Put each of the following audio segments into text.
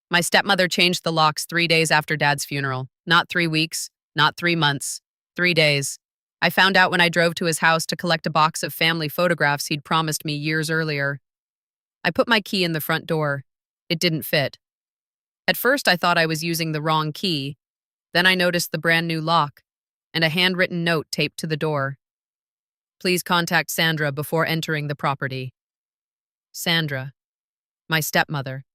My stepmother changed the locks 3 days after Dad's funeral. Not 3 weeks, not 3 months, 3 days. I found out when I drove to his house to collect a box of family photographs he'd promised me years earlier. I put my key in the front door. It didn't fit. At first, I thought I was using the wrong key. Then I noticed the brand new lock and a handwritten note taped to the door. Please contact Sandra before entering the property. Sandra, my stepmother.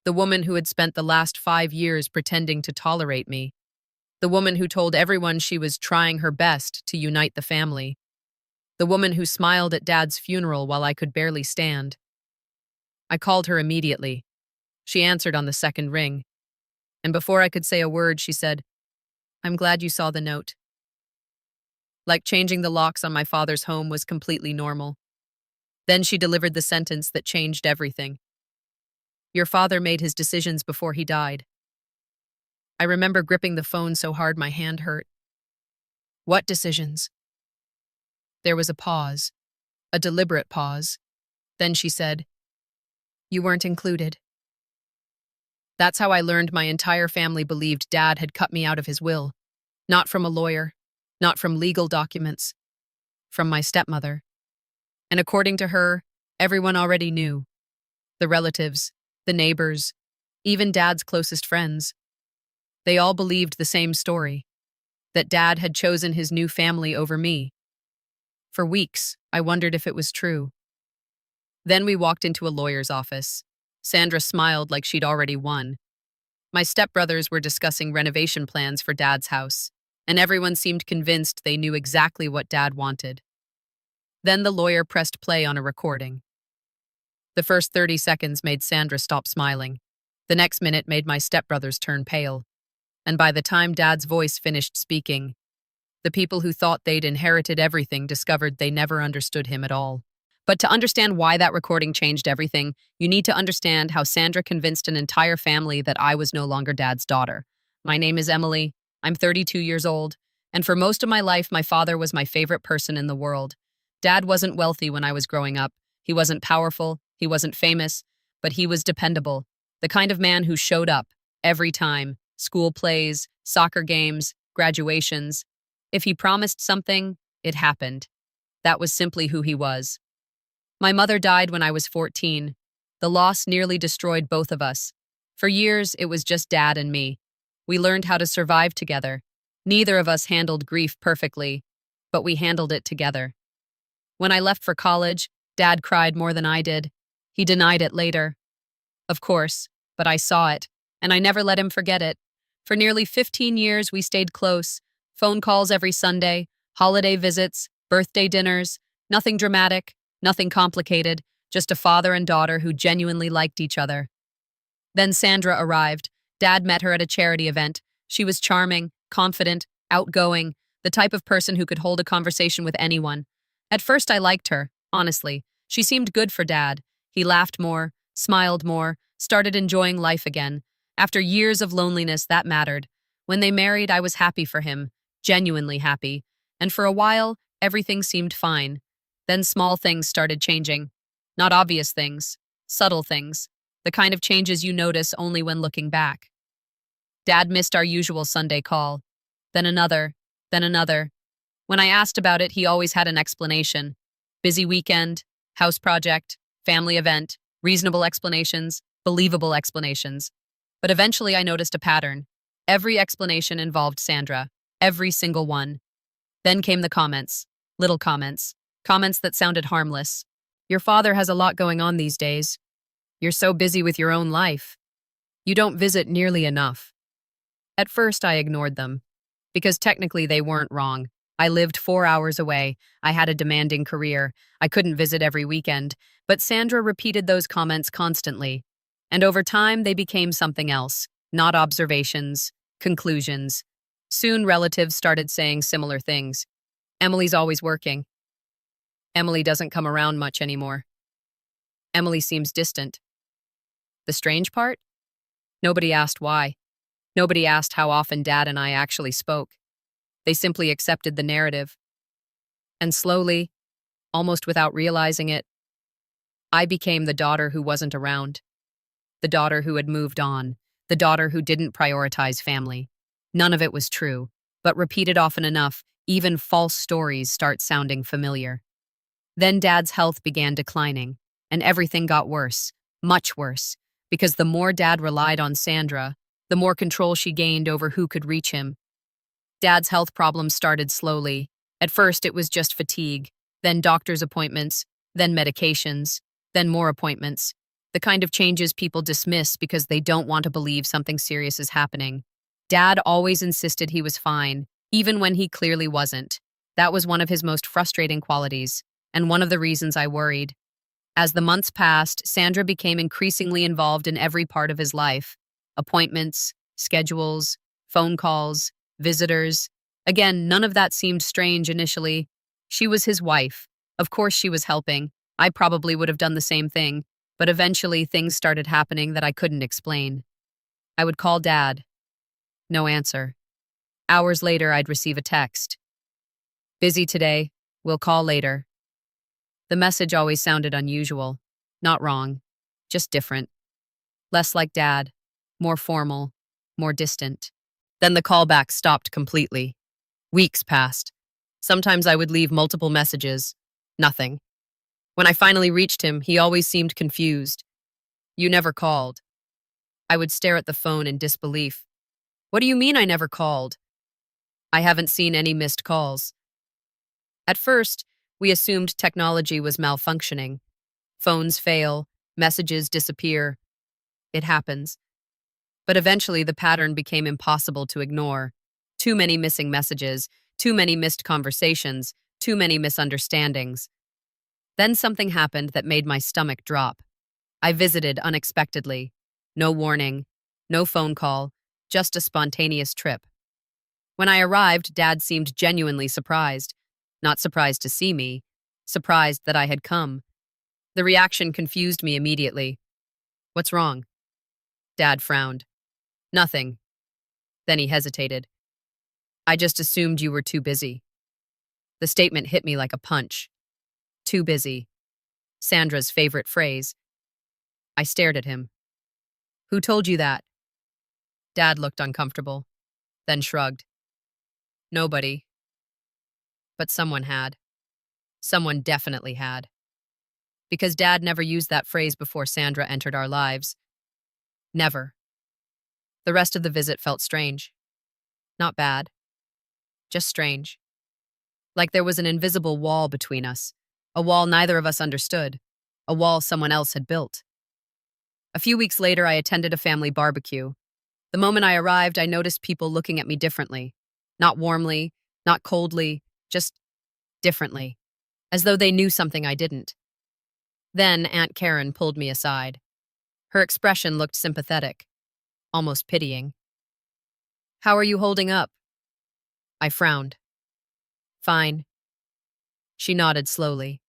The woman who had spent the last 5 years pretending to tolerate me. The woman who told everyone she was trying her best to unite the family. The woman who smiled at Dad's funeral while I could barely stand. I called her immediately. She answered on the second ring. And before I could say a word, she said, "I'm glad you saw the note." Like changing the locks on my father's home was completely normal. Then she delivered the sentence that changed everything. Your father made his decisions before he died. I remember gripping the phone so hard my hand hurt. What decisions? There was a pause, a deliberate pause. Then she said, "You weren't included." That's how I learned my entire family believed Dad had cut me out of his will. Not from a lawyer, not from legal documents, from my stepmother. And according to her, everyone already knew. The relatives, the neighbors, even Dad's closest friends. They all believed the same story, that Dad had chosen his new family over me. For weeks, I wondered if it was true. Then we walked into a lawyer's office. Sandra smiled like she'd already won. My stepbrothers were discussing renovation plans for Dad's house, and everyone seemed convinced they knew exactly what Dad wanted. Then the lawyer pressed play on a recording. The first 30 seconds made Sandra stop smiling. The next minute made my stepbrothers turn pale. And by the time Dad's voice finished speaking, the people who thought they'd inherited everything discovered they never understood him at all. But to understand why that recording changed everything, you need to understand how Sandra convinced an entire family that I was no longer Dad's daughter. My name is Emily. I'm 32 years old. And for most of my life, my father was my favorite person in the world. Dad wasn't wealthy when I was growing up. He wasn't powerful. He wasn't famous. But he was dependable. The kind of man who showed up every time. School plays, soccer games, graduations. If he promised something, it happened. That was simply who he was. My mother died when I was 14. The loss nearly destroyed both of us. For years, it was just Dad and me. We learned how to survive together. Neither of us handled grief perfectly, but we handled it together. When I left for college, Dad cried more than I did. He denied it later. Of course, but I saw it, and I never let him forget it. For nearly 15 years, we stayed close. Phone calls every Sunday, holiday visits, birthday dinners, nothing dramatic, nothing complicated, just a father and daughter who genuinely liked each other. Then Sandra arrived. Dad met her at a charity event. She was charming, confident, outgoing, the type of person who could hold a conversation with anyone. At first, I liked her, honestly. She seemed good for Dad. He laughed more, smiled more, started enjoying life again. After years of loneliness, that mattered. When they married, I was happy for him, genuinely happy. And for a while, everything seemed fine. Then small things started changing. Not obvious things, subtle things. The kind of changes you notice only when looking back. Dad missed our usual Sunday call. Then another, then another. When I asked about it, he always had an explanation. Busy weekend, house project, family event, reasonable explanations, believable explanations. But eventually I noticed a pattern. Every explanation involved Sandra. Every single one. Then came the comments. Little comments. Comments that sounded harmless. Your father has a lot going on these days. You're so busy with your own life. You don't visit nearly enough. At first I ignored them. Because technically they weren't wrong. I lived 4 hours away. I had a demanding career. I couldn't visit every weekend. But Sandra repeated those comments constantly. And over time, they became something else. Not observations, conclusions. Soon, relatives started saying similar things. Emily's always working. Emily doesn't come around much anymore. Emily seems distant. The strange part? Nobody asked why. Nobody asked how often Dad and I actually spoke. They simply accepted the narrative. And slowly, almost without realizing it, I became the daughter who wasn't around. the daughter who had moved on, the daughter who didn't prioritize family. None of it was true, but repeated often enough, even false stories start sounding familiar. Then Dad's health began declining, and everything got worse, much worse, because the more Dad relied on Sandra, the more control she gained over who could reach him. Dad's health problems started slowly. At first, it was just fatigue, then doctor's appointments, then medications, then more appointments. The kind of changes people dismiss because they don't want to believe something serious is happening. Dad always insisted he was fine, even when he clearly wasn't. That was one of his most frustrating qualities, and one of the reasons I worried. As the months passed, Sandra became increasingly involved in every part of his life. Appointments, schedules, phone calls, visitors. Again, none of that seemed strange initially. She was his wife. Of course she was helping. I probably would have done the same thing, but eventually things started happening that I couldn't explain. I would call Dad. No answer. Hours later, I'd receive a text. Busy today. We'll call later. The message always sounded unusual. Not wrong. Just different. Less like Dad. More formal. More distant. Then the callback stopped completely. Weeks passed. Sometimes I would leave multiple messages. Nothing. When I finally reached him, he always seemed confused. You never called. I would stare at the phone in disbelief. What do you mean I never called? I haven't seen any missed calls. At first, we assumed technology was malfunctioning. Phones fail, messages disappear. It happens. But eventually the pattern became impossible to ignore. Too many missing messages, too many missed conversations, too many misunderstandings. Then something happened that made my stomach drop. I visited unexpectedly. No warning, no phone call, just a spontaneous trip. When I arrived, Dad seemed genuinely surprised. Not surprised to see me, surprised that I had come. The reaction confused me immediately. What's wrong? Dad frowned. Nothing. Then he hesitated. I just assumed you were too busy. The statement hit me like a punch. Too busy. Sandra's favorite phrase. I stared at him. Who told you that? Dad looked uncomfortable, then shrugged. Nobody. But someone had. Someone definitely had. Because Dad never used that phrase before Sandra entered our lives. Never. The rest of the visit felt strange. Not bad. Just strange. Like there was an invisible wall between us. A wall neither of us understood. A wall someone else had built. A few weeks later, I attended a family barbecue. The moment I arrived, I noticed people looking at me differently. Not warmly, not coldly, just differently. As though they knew something I didn't. Then Aunt Karen pulled me aside. Her expression looked sympathetic, almost pitying. How are you holding up? I frowned. Fine. She nodded slowly,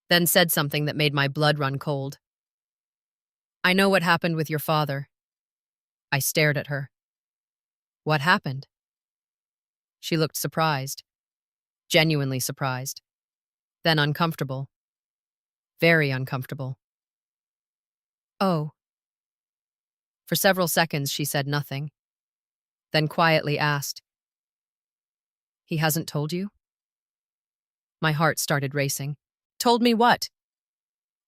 then said something that made my blood run cold. I know what happened with your father. I stared at her. What happened? She looked surprised, genuinely surprised, then uncomfortable. Very uncomfortable. Oh. For several seconds, she said nothing, then quietly asked, He hasn't told you? My heart started racing. Told me what?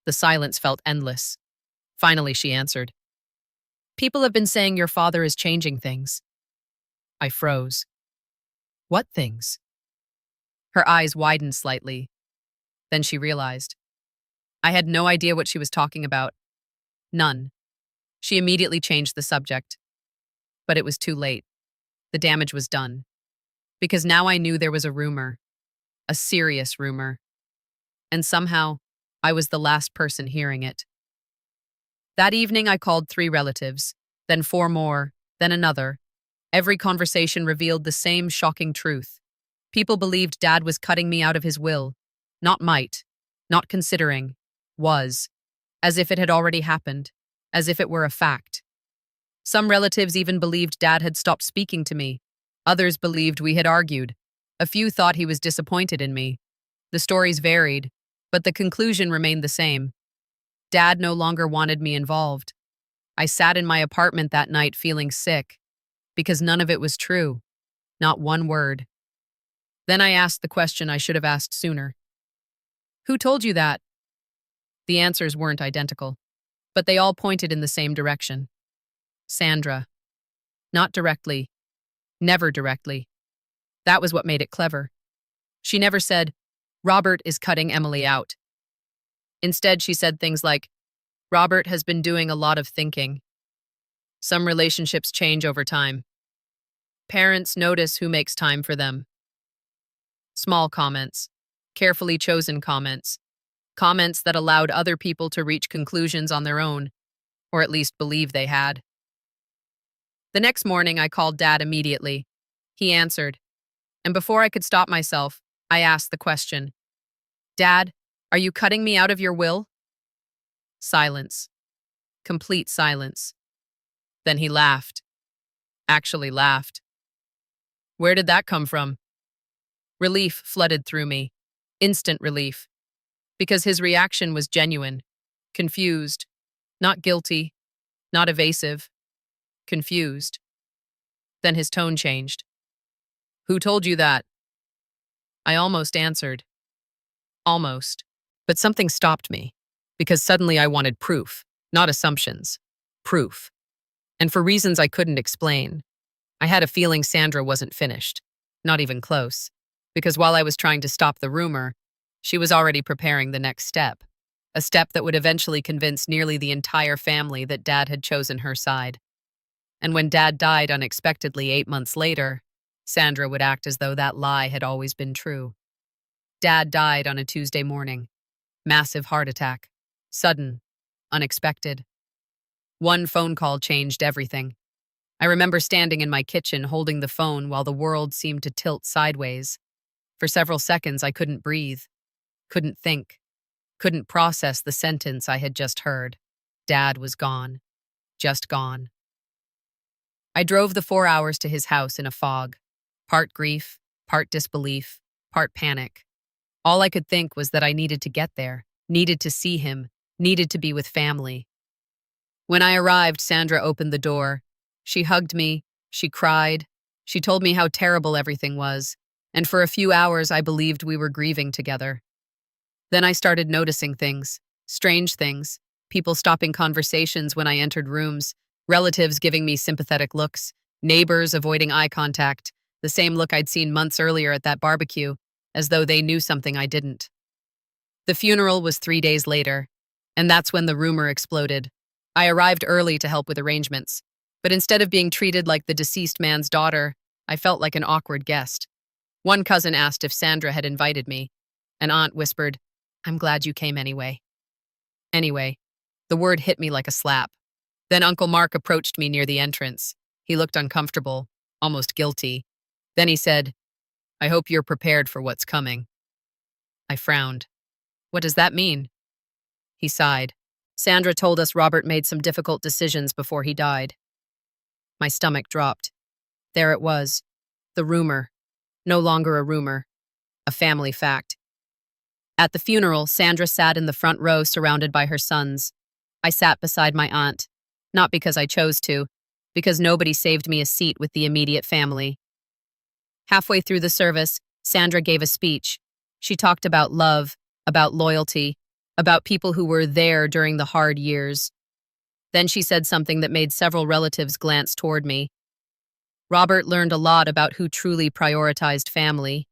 The silence felt endless. Finally, she answered. People have been saying your father is changing things. I froze. What things? Her eyes widened slightly. Then she realized. I had no idea what she was talking about. None. She immediately changed the subject. But it was too late. The damage was done. Because now I knew there was a rumor. A serious rumor. And somehow, I was the last person hearing it. That evening, I called 3 relatives, then 4 more, then another. Every conversation revealed the same shocking truth. People believed Dad was cutting me out of his will. Not might, not considering, was. As if it had already happened. As if it were a fact. Some relatives even believed Dad had stopped speaking to me. Others believed we had argued. A few thought he was disappointed in me. The stories varied, but the conclusion remained the same. Dad no longer wanted me involved. I sat in my apartment that night feeling sick because none of it was true, not one word. Then I asked the question I should have asked sooner. Who told you that? The answers weren't identical, but they all pointed in the same direction. Sandra. Not directly. Never directly. That was what made it clever. She never said, Robert is cutting Emily out. Instead, she said things like, Robert has been doing a lot of thinking. Some relationships change over time. Parents notice who makes time for them. Small comments, carefully chosen comments, comments that allowed other people to reach conclusions on their own, or at least believe they had. The next morning, I called Dad immediately. He answered, and before I could stop myself, I asked the question, Dad, are you cutting me out of your will? Silence. Complete silence. Then he laughed. Actually laughed. Where did that come from? Relief flooded through me. Instant relief. Because his reaction was genuine. Confused. Not guilty. Not evasive. Confused. Then his tone changed. Who told you that? I almost answered. Almost. But something stopped me. Because suddenly I wanted proof. Not assumptions. Proof. And for reasons I couldn't explain. I had a feeling Sandra wasn't finished. Not even close. Because while I was trying to stop the rumor, she was already preparing the next step. A step that would eventually convince nearly the entire family that Dad had chosen her side. And when Dad died unexpectedly 8 months later, Sandra would act as though that lie had always been true. Dad died on a Tuesday morning. Massive heart attack. Sudden. Unexpected. One phone call changed everything. I remember standing in my kitchen holding the phone while the world seemed to tilt sideways. For several seconds, I couldn't breathe, couldn't think, couldn't process the sentence I had just heard. Dad was gone. Just gone. I drove the 4 hours to his house in a fog. Part grief, part disbelief, part panic. All I could think was that I needed to get there, needed to see him, needed to be with family. When I arrived, Sandra opened the door. She hugged me, she cried, she told me how terrible everything was, and for a few hours I believed we were grieving together. Then I started noticing things, strange things, people stopping conversations when I entered rooms, relatives giving me sympathetic looks, neighbors avoiding eye contact, the same look I'd seen months earlier at that barbecue, as though they knew something I didn't. The funeral was 3 days later, and that's when the rumor exploded. I arrived early to help with arrangements, but instead of being treated like the deceased man's daughter, I felt like an awkward guest. One cousin asked if Sandra had invited me. An aunt whispered, I'm glad you came anyway. Anyway, the word hit me like a slap. Then Uncle Mark approached me near the entrance. He looked uncomfortable, almost guilty. Then he said, I hope you're prepared for what's coming. I frowned. What does that mean? He sighed. Sandra told us Robert made some difficult decisions before he died. My stomach dropped. There it was. The rumor. No longer a rumor. A family fact. At the funeral, Sandra sat in the front row surrounded by her sons. I sat beside my aunt. Not because I chose to, because nobody saved me a seat with the immediate family. Halfway through the service, Sandra gave a speech. She talked about love, about loyalty, about people who were there during the hard years. Then she said something that made several relatives glance toward me. Robert learned a lot about who truly prioritized family.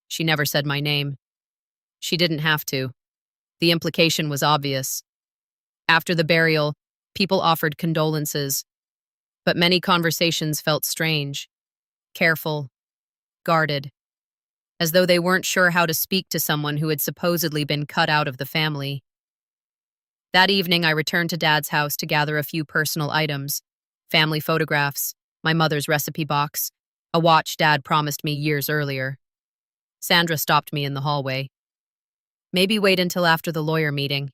She never said my name. She didn't have to. The implication was obvious. After the burial, people offered condolences, but many conversations felt strange, careful, guarded, as though they weren't sure how to speak to someone who had supposedly been cut out of the family. That evening, I returned to Dad's house to gather a few personal items, family photographs, my mother's recipe box, a watch Dad promised me years earlier. Sandra stopped me in the hallway. Maybe wait until after the lawyer meeting.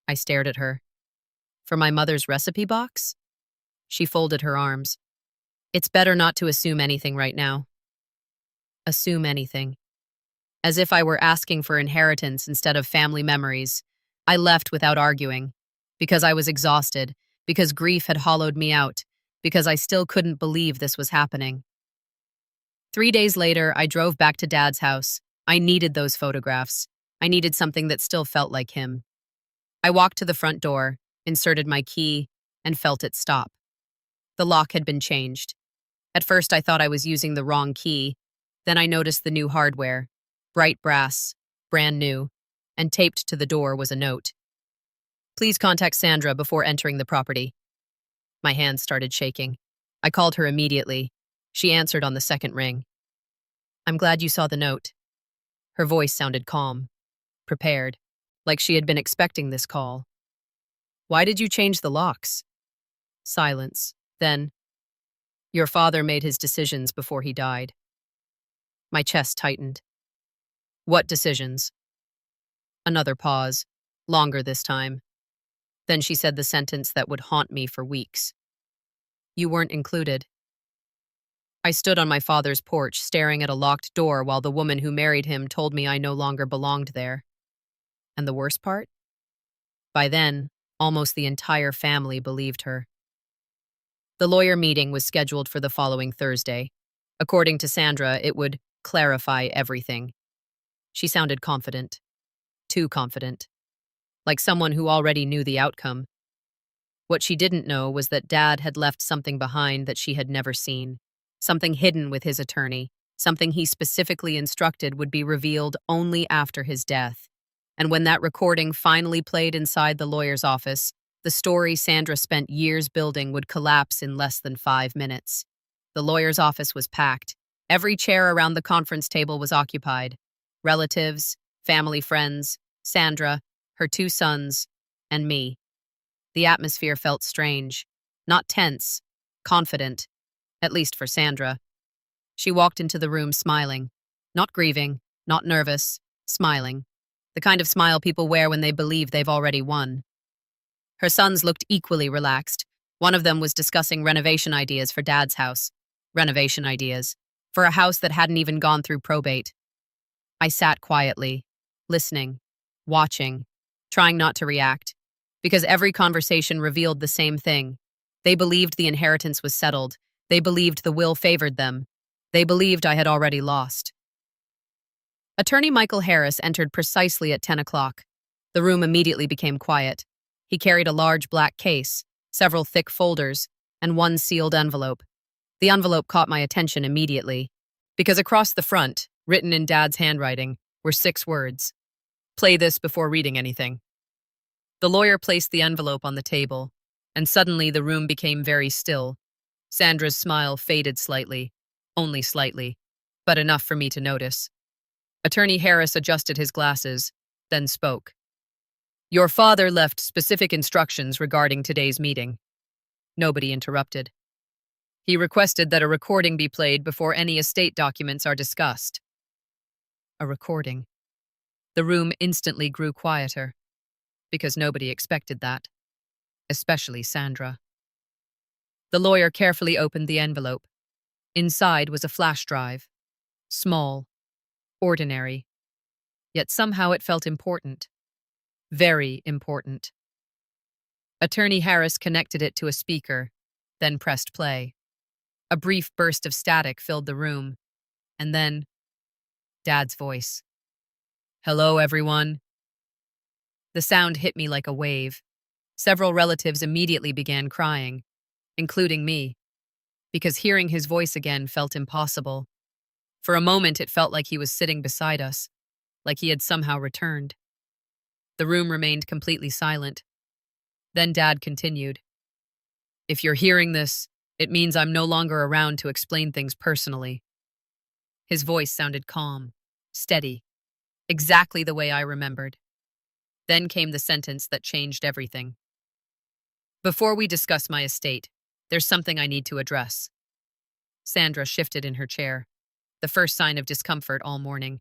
I stared at her. For my mother's recipe box? She folded her arms. It's better not to assume anything right now. Assume anything. As if I were asking for inheritance instead of family memories, I left without arguing, because I was exhausted, because grief had hollowed me out, because I still couldn't believe this was happening. 3 days later, I drove back to Dad's house. I needed those photographs. I needed something that still felt like him. I walked to the front door, inserted my key, and felt it stop. The lock had been changed. At first, I thought I was using the wrong key. Then I noticed the new hardware, bright brass, brand new, and taped to the door was a note. Please contact Sandra before entering the property. My hands started shaking. I called her immediately. She answered on the second ring. I'm glad you saw the note. Her voice sounded calm, prepared, like she had been expecting this call. Why did you change the locks? Silence. Then, your father made his decisions before he died. My chest tightened. What decisions? Another pause, longer this time. Then she said the sentence that would haunt me for weeks. You weren't included. I stood on my father's porch, staring at a locked door while the woman who married him told me I no longer belonged there. And the worst part? By then, almost the entire family believed her. The lawyer meeting was scheduled for the following Thursday. According to Sandra, it would clarify everything. She sounded confident. Too confident. Like someone who already knew the outcome. What she didn't know was that Dad had left something behind that she had never seen. Something hidden with his attorney. Something he specifically instructed would be revealed only after his death. And when that recording finally played inside the lawyer's office, the story Sandra spent years building would collapse in less than 5 minutes. The lawyer's office was packed. Every chair around the conference table was occupied. Relatives, family friends, Sandra, her 2 sons, and me. The atmosphere felt strange, not tense, confident, at least for Sandra. She walked into the room smiling, not grieving, not nervous, smiling. The kind of smile people wear when they believe they've already won. Her sons looked equally relaxed. One of them was discussing renovation ideas for Dad's house. Renovation ideas. For a house that hadn't even gone through probate. I sat quietly, listening, watching, trying not to react, because every conversation revealed the same thing. They believed the inheritance was settled. They believed the will favored them. They believed I had already lost. Attorney Michael Harris entered precisely at 10 o'clock. The room immediately became quiet. He carried a large black case, several thick folders, and one sealed envelope. The envelope caught my attention immediately, because across the front, written in Dad's handwriting, were 6 words. Play this before reading anything. The lawyer placed the envelope on the table, and suddenly the room became very still. Sandra's smile faded slightly, only slightly, but enough for me to notice. Attorney Harris adjusted his glasses, then spoke. Your father left specific instructions regarding today's meeting. Nobody interrupted. He requested that a recording be played before any estate documents are discussed. A recording. The room instantly grew quieter, because nobody expected that, especially Sandra. The lawyer carefully opened the envelope. Inside was a flash drive. Small, ordinary, yet somehow it felt important. Very important. Attorney Harris connected it to a speaker, then pressed play. A brief burst of static filled the room, and then Dad's voice. Hello, everyone. The sound hit me like a wave. Several relatives immediately began crying, including me, because hearing his voice again felt impossible. For a moment, it felt like he was sitting beside us, like he had somehow returned. The room remained completely silent. Then Dad continued. If you're hearing this, it means I'm no longer around to explain things personally. His voice sounded calm, steady, exactly the way I remembered. Then came the sentence that changed everything. Before we discuss my estate, there's something I need to address. Sandra shifted in her chair, the first sign of discomfort all morning.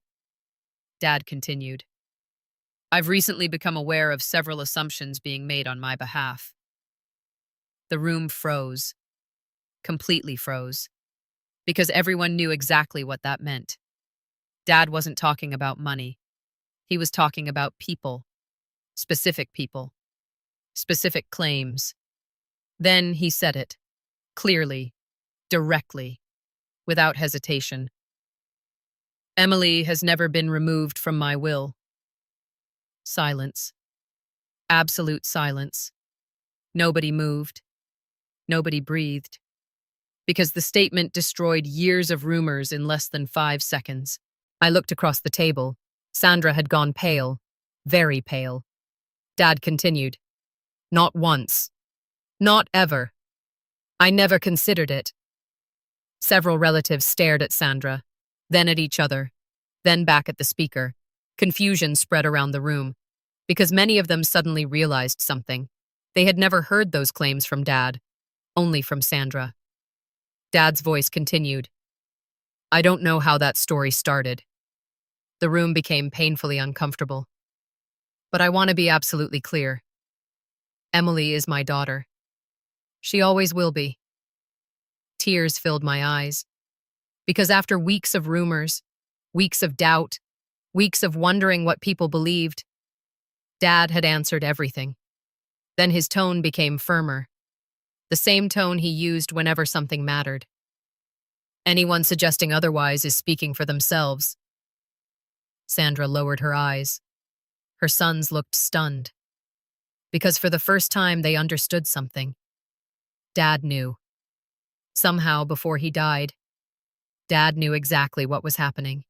Dad continued. I've recently become aware of several assumptions being made on my behalf. The room froze, completely froze, because everyone knew exactly what that meant. Dad wasn't talking about money. He was talking about people, specific claims. Then he said it, clearly, directly, without hesitation. Emily has never been removed from my will. Silence. Absolute silence. Nobody moved. Nobody breathed. Because the statement destroyed years of rumors in less than 5 seconds. I looked across the table. Sandra had gone pale. Very pale. Dad continued. Not once. Not ever. I never considered it. Several relatives stared at Sandra, then at each other, then back at the speaker. Confusion spread around the room, because many of them suddenly realized something. They had never heard those claims from Dad, only from Sandra. Dad's voice continued. I don't know how that story started. The room became painfully uncomfortable. But I want to be absolutely clear. Emily is my daughter. She always will be. Tears filled my eyes. Because after weeks of rumors, weeks of doubt, weeks of wondering what people believed, Dad had answered everything. Then his tone became firmer. The same tone he used whenever something mattered. Anyone suggesting otherwise is speaking for themselves. Sandra lowered her eyes. Her sons looked stunned. Because for the first time they understood something. Dad knew. Somehow, before he died, Dad knew exactly what was happening.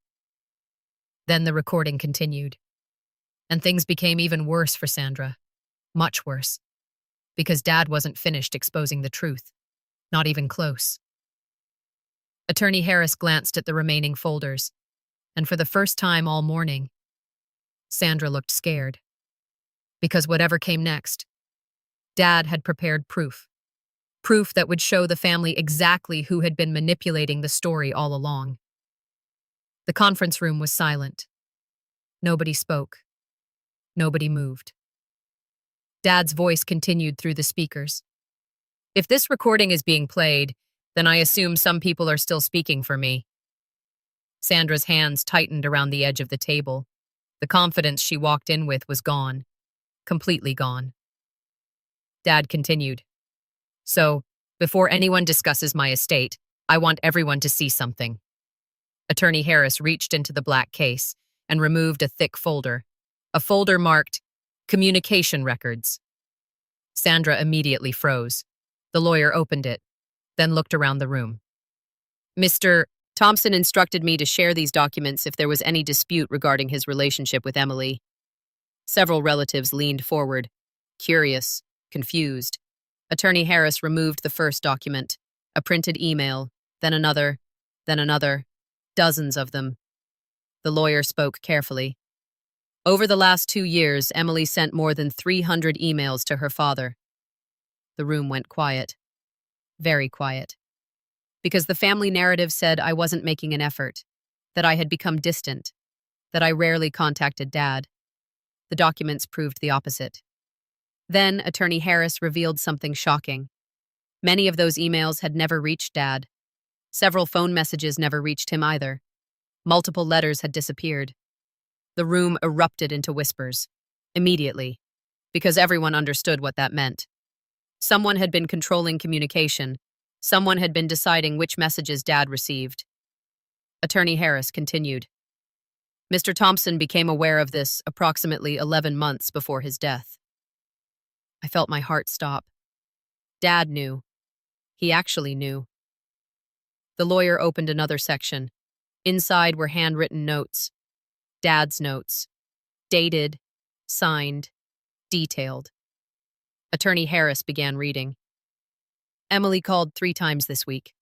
Then the recording continued. And things became even worse for Sandra. Much worse. Because Dad wasn't finished exposing the truth. Not even close. Attorney Harris glanced at the remaining folders, and for the first time all morning, Sandra looked scared. Because whatever came next, Dad had prepared proof. Proof that would show the family exactly who had been manipulating the story all along. The conference room was silent. Nobody spoke. Nobody moved. Dad's voice continued through the speakers. If this recording is being played, then I assume some people are still speaking for me. Sandra's hands tightened around the edge of the table. The confidence she walked in with was gone. Completely gone. Dad continued. So, before anyone discusses my estate, I want everyone to see something. Attorney Harris reached into the black case and removed a thick folder. A folder marked, Communication Records. Sandra immediately froze. The lawyer opened it, then looked around the room. Mr. Thompson instructed me to share these documents if there was any dispute regarding his relationship with Emily. Several relatives leaned forward, curious, confused. Attorney Harris removed the first document, a printed email, then another, dozens of them. The lawyer spoke carefully. Over the last 2 years, Emily sent more than 300 emails to her father. The room went quiet. Very quiet. Because the family narrative said I wasn't making an effort, that I had become distant, that I rarely contacted Dad. The documents proved the opposite. Then Attorney Harris revealed something shocking. Many of those emails had never reached Dad. Several phone messages never reached him either. Multiple letters had disappeared. The room erupted into whispers. Immediately. Because everyone understood what that meant. Someone had been controlling communication. Someone had been deciding which messages Dad received. Attorney Harris continued. Mr. Thompson became aware of this approximately 11 months before his death. I felt my heart stop. Dad knew. He actually knew. The lawyer opened another section. Inside were handwritten notes. Dad's notes. Dated, signed, detailed. Attorney Harris began reading. Emily called 3 times this week.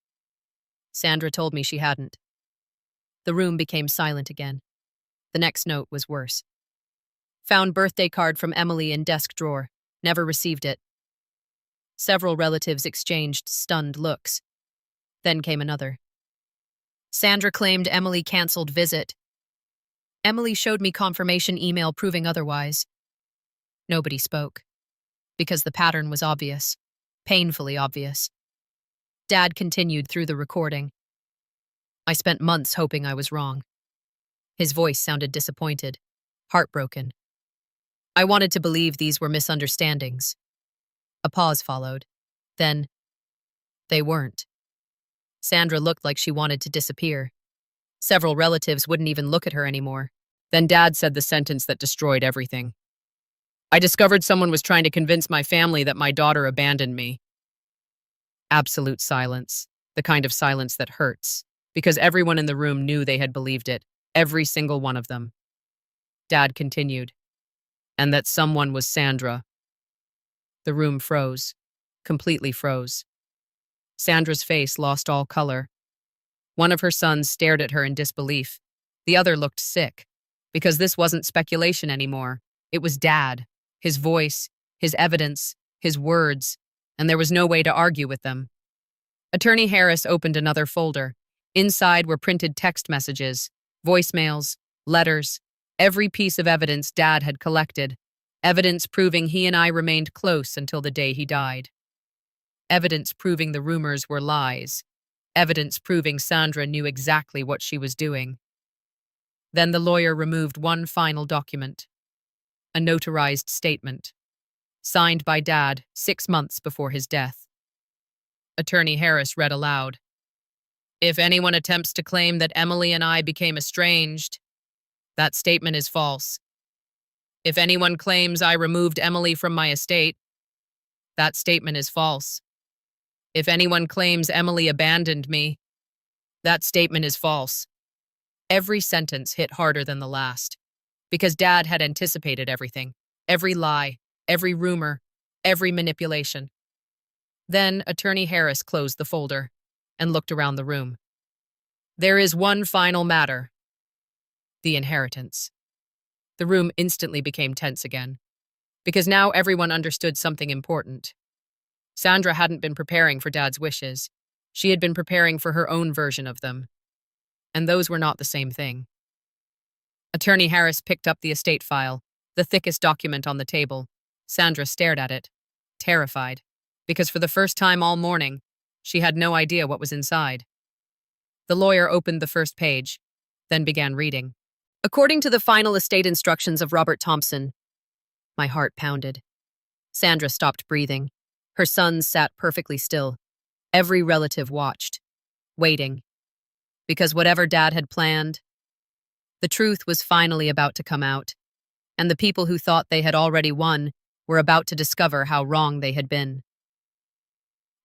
Sandra told me she hadn't. The room became silent again. The next note was worse. Found birthday card from Emily in desk drawer. Never received it. Several relatives exchanged stunned looks. Then came another. Sandra claimed Emily canceled visit. Emily showed me confirmation email proving otherwise. Nobody spoke. Because the pattern was obvious. Painfully obvious. Dad continued through the recording. I spent months hoping I was wrong. His voice sounded disappointed, heartbroken. I wanted to believe these were misunderstandings. A pause followed. Then, they weren't. Sandra looked like she wanted to disappear. Several relatives wouldn't even look at her anymore. Then Dad said the sentence that destroyed everything. I discovered someone was trying to convince my family that my daughter abandoned me. Absolute silence, the kind of silence that hurts, because everyone in the room knew they had believed it, every single one of them. Dad continued, and that someone was Sandra. The room froze, completely froze. Sandra's face lost all color. One of her sons stared at her in disbelief. The other looked sick, because this wasn't speculation anymore. It was Dad, his voice, his evidence, his words, and there was no way to argue with them. Attorney Harris opened another folder. Inside were printed text messages, voicemails, letters, every piece of evidence Dad had collected, evidence proving he and I remained close until the day he died. Evidence proving the rumors were lies. Evidence proving Sandra knew exactly what she was doing. Then the lawyer removed one final document, a notarized statement, signed by Dad 6 months before his death. Attorney Harris read aloud, "If anyone attempts to claim that Emily and I became estranged, that statement is false. If anyone claims I removed Emily from my estate, that statement is false. If anyone claims Emily abandoned me, that statement is false." Every sentence hit harder than the last, because Dad had anticipated everything, every lie, every rumor, every manipulation. Then Attorney Harris closed the folder and looked around the room. "There is one final matter. The inheritance." The room instantly became tense again, because now everyone understood something important. Sandra hadn't been preparing for Dad's wishes. She had been preparing for her own version of them. And those were not the same thing. Attorney Harris picked up the estate file, the thickest document on the table. Sandra stared at it, terrified, because for the first time all morning, she had no idea what was inside. The lawyer opened the first page, then began reading. According to the final estate instructions of Robert Thompson, my heart pounded. Sandra stopped breathing. Her sons sat perfectly still. Every relative watched, waiting. Because whatever Dad had planned, the truth was finally about to come out, and the people who thought they had already won were about to discover how wrong they had been.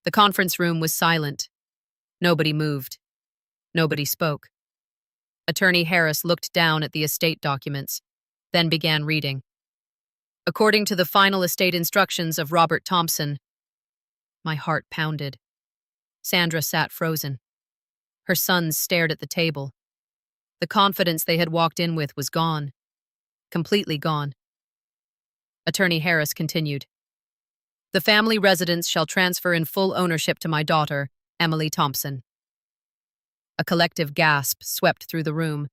The conference room was silent. Nobody moved. Nobody spoke. Attorney Harris looked down at the estate documents, then began reading. According to the final estate instructions of Robert Thompson, my heart pounded. Sandra sat frozen. Her sons stared at the table. The confidence they had walked in with was gone. Completely gone. Attorney Harris continued. The family residence shall transfer in full ownership to my daughter, Emily Thompson. A collective gasp swept through the room.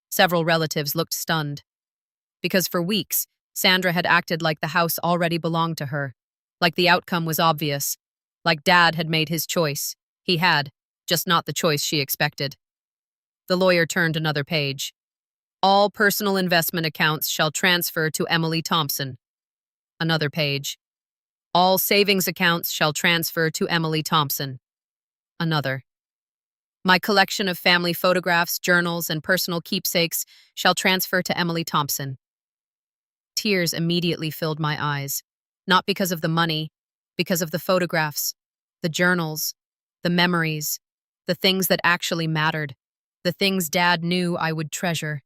Several relatives looked stunned. Because for weeks, Sandra had acted like the house already belonged to her, like the outcome was obvious, like Dad had made his choice. He had, just not the choice she expected. The lawyer turned another page. All personal investment accounts shall transfer to Emily Thompson. Another page. All savings accounts shall transfer to Emily Thompson. Another. My collection of family photographs, journals, and personal keepsakes shall transfer to Emily Thompson. Tears immediately filled my eyes, not because of the money, because of the photographs, the journals, the memories, the things that actually mattered, the things Dad knew I would treasure.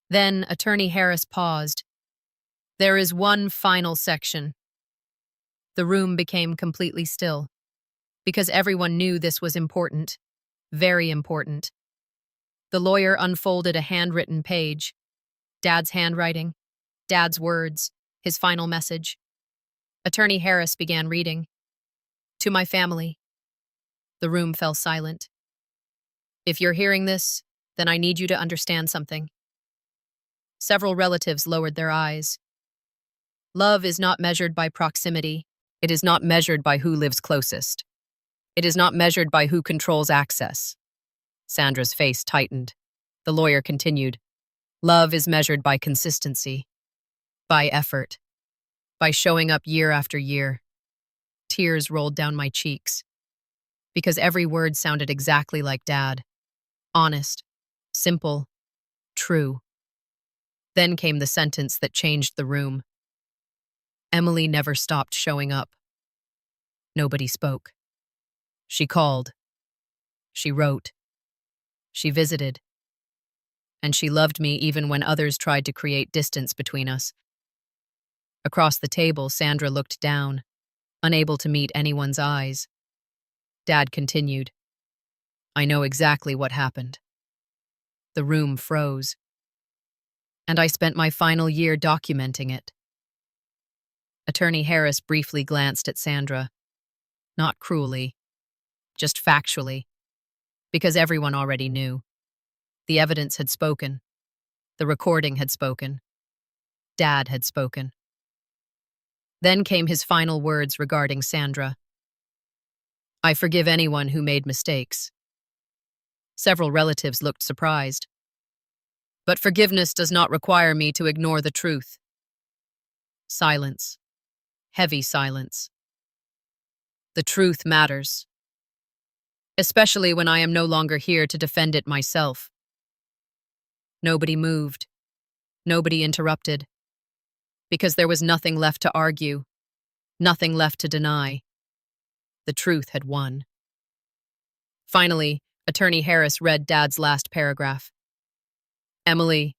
Then Attorney Harris paused. There is one final section. The room became completely still, because everyone knew this was important, very important. The lawyer unfolded a handwritten page. Dad's handwriting, Dad's words, his final message. Attorney Harris began reading. To my family. The room fell silent. If you're hearing this, then I need you to understand something. Several relatives lowered their eyes. Love is not measured by proximity. It is not measured by who lives closest. It is not measured by who controls access. Sandra's face tightened. The lawyer continued. Love is measured by consistency, by effort, by showing up year after year. Tears rolled down my cheeks because every word sounded exactly like Dad. Honest, simple, true. Then came the sentence that changed the room. Emily never stopped showing up. Nobody spoke. She called. She wrote. She visited. And she loved me even when others tried to create distance between us. Across the table, Sandra looked down, unable to meet anyone's eyes. Dad continued. I know exactly what happened. The room froze. And I spent my final year documenting it. Attorney Harris briefly glanced at Sandra. Not cruelly, just factually, because everyone already knew. The evidence had spoken. The recording had spoken. Dad had spoken. Then came his final words regarding Sandra. I forgive anyone who made mistakes. Several relatives looked surprised. But forgiveness does not require me to ignore the truth. Silence. Heavy silence. The truth matters. Especially when I am no longer here to defend it myself. Nobody moved. Nobody interrupted. Because there was nothing left to argue. Nothing left to deny. The truth had won. Finally, Attorney Harris read Dad's last paragraph. Emily,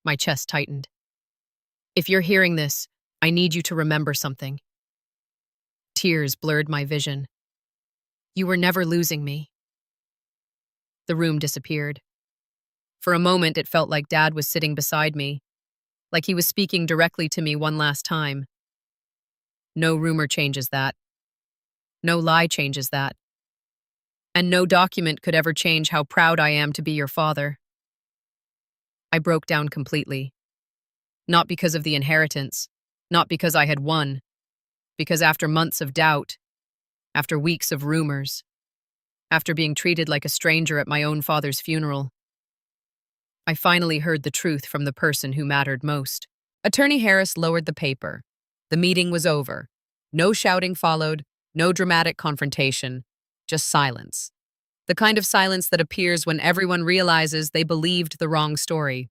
my chest tightened. If you're hearing this, I need you to remember something. Tears blurred my vision. You were never losing me. The room disappeared. For a moment, it felt like Dad was sitting beside me, like he was speaking directly to me one last time. No rumor changes that. No lie changes that. And no document could ever change how proud I am to be your father. I broke down completely. Not because of the inheritance, not because I had won, because after months of doubt, after weeks of rumors, after being treated like a stranger at my own father's funeral, I finally heard the truth from the person who mattered most. Attorney Harris lowered the paper. The meeting was over. No shouting followed, no dramatic confrontation, just silence. The kind of silence that appears when everyone realizes they believed the wrong story.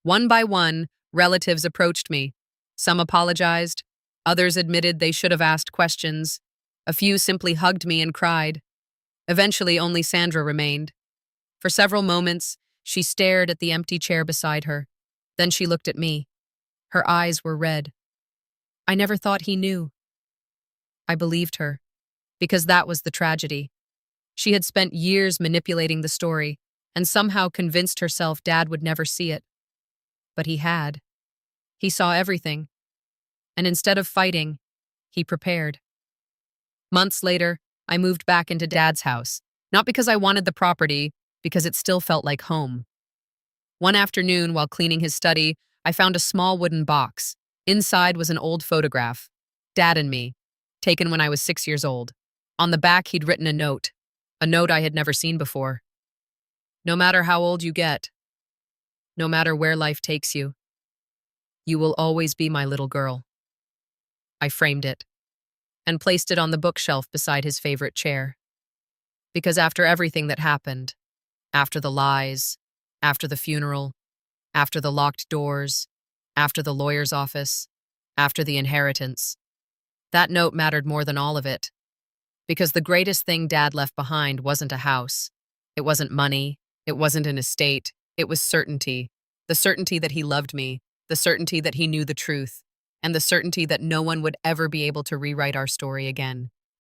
One by one, relatives approached me. Some apologized. Others admitted they should have asked questions. A few simply hugged me and cried. Eventually, only Sandra remained. For several moments, she stared at the empty chair beside her. Then she looked at me. Her eyes were red. I never thought he knew. I believed her, because that was the tragedy. She had spent years manipulating the story and somehow convinced herself Dad would never see it. But he had. He saw everything. And instead of fighting, he prepared. Months later, I moved back into Dad's house, not because I wanted the property, because it still felt like home. One afternoon, while cleaning his study, I found a small wooden box. Inside was an old photograph, Dad and me, taken when I was 6 years old. On the back, he'd written a note I had never seen before. No matter how old you get, no matter where life takes you, you will always be my little girl. I framed it and placed it on the bookshelf beside his favorite chair. Because after everything that happened, after the lies, after the funeral, after the locked doors, after the lawyer's office, after the inheritance, that note mattered more than all of it. Because the greatest thing Dad left behind wasn't a house. It wasn't money. It wasn't an estate. It was certainty. The certainty that he loved me. The certainty that he knew the truth. And the certainty that no one would ever be able to rewrite our story again.